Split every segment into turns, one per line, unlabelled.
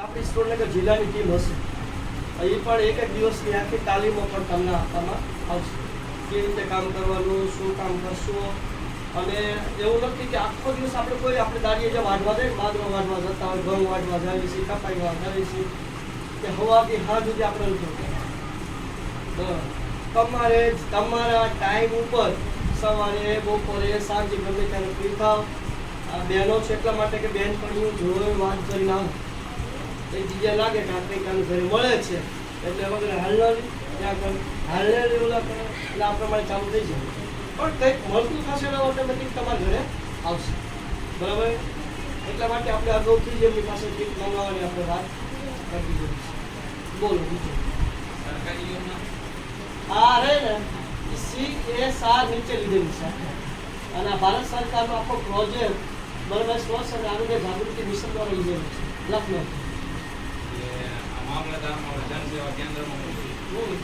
આપણી સુરેન્દ્રનગર જિલ્લાની ટીમ હશે એ પણ એક દિવસની આખી તાલીમો પણ તમને આપવામાં આવશે કેવી રીતે કામ કરવાનું, શું કામ કરશું. અને એવું નથી કે આખો દિવસ આપણે દાડીએ જે વાઢવા જાય, બાજરો વાઢવા જતા હોય, ઘઉં વાઢવા જઈએ છીએ, કપાઈ જઈએ છીએ કે સવારથી સાંજ સુધી આપણે નથી. તમારા ટાઈમ ઉપર સવારે, બપોરે, સાંજે ગમે ત્યારે ફ્રી થાવ. આ બહેનો છે એટલા માટે કે બેન પણ જોઈ વાત કરીને આવે એક જગ્યાએ લાગે કે આ કંઈક આનું ઘરે મળે છે એટલે વગર હાલનારી ત્યાં હાલનારી ઓલા કરે એટલે આ પ્રમાણે ચાલુ થઈ જાય. પણ કંઈક મળતું થશે એટલે ઓટોમેટિક તમારા ઘરે આવશે. બરાબર? એટલા માટે આપણે અગાઉથી જ એમની પાસે કીટ મંગાવવાની આપણે વાત કરવી જોઈએ. બોલો બીજું.
સરકારી યોજના
આ રહે ને CSR નીચે લીધેલી છે અને આ ભારત સરકારનો આખો પ્રોજેક્ટ બરાબર સ્વચ્છ અને આરોગ્ય જાગૃતિ મિશન દ્વારા લીધેલું છે. લખનૌ
મામલતદારમાં જનસેવા કેન્દ્રમાં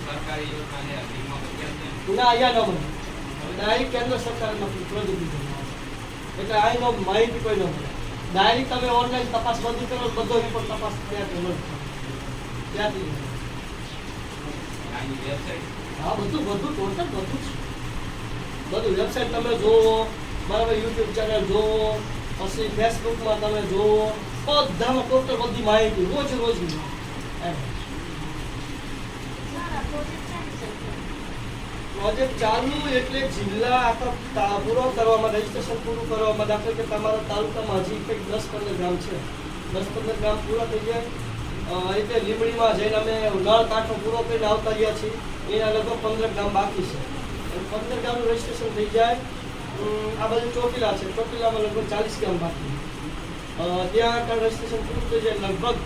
સરકારી યોજના છે એમાં તો કેમ
ના અહીંયા ન મળે. ડાયરેક્ટ કેન્દ્ર સરકારનો પ્રોજેક્ટ લીધેલો એટલે અહીંનો માહિતી કોઈ ન મળે. ડાયરેક્ટ તમે ઓનલાઈન તપાસ બંધ કરો, બધો રિપોર્ટ તપાસ ત્યાંથી મળે. ત્યાંથી
આની વેબસાઇટ
હા બધું ટોટલ બધું જ બધું વેબસાઇટ તમે જોવો, બરાબર, યુટ્યુબ ચેનલ જોવો, પછી ફેસબુકમાં તમે જોવો, બધામાં ટોટલ બધી માહિતી રોજની એમ. પ્રોજેક્ટ ચાલુ એટલે જિલ્લા આખા પૂરો કરવામાં, રજીસ્ટ્રેશન પૂરું કરવામાં. દાખલા કે તમારા તાલુકામાં હજી કંઈક 10-15 ગામ છે, 10-15 ગામ પૂરા થઈ જાય. રીતે લીંબડીમાં જઈને અમે નળ કાંઠો પૂરો કરીને આવતા રહ્યા છીએ. એના લગભગ 15 ગામ બાકી છે. 15 ગામનું રજીસ્ટ્રેશન થઈ જાય. આ બાજુ ચોટીલા છે, ચોટીલામાં લગભગ 40 ગામ બાકી. ત્યાં આગળ રજીસ્ટ્રેશન પૂરું થઈ જાય લગભગ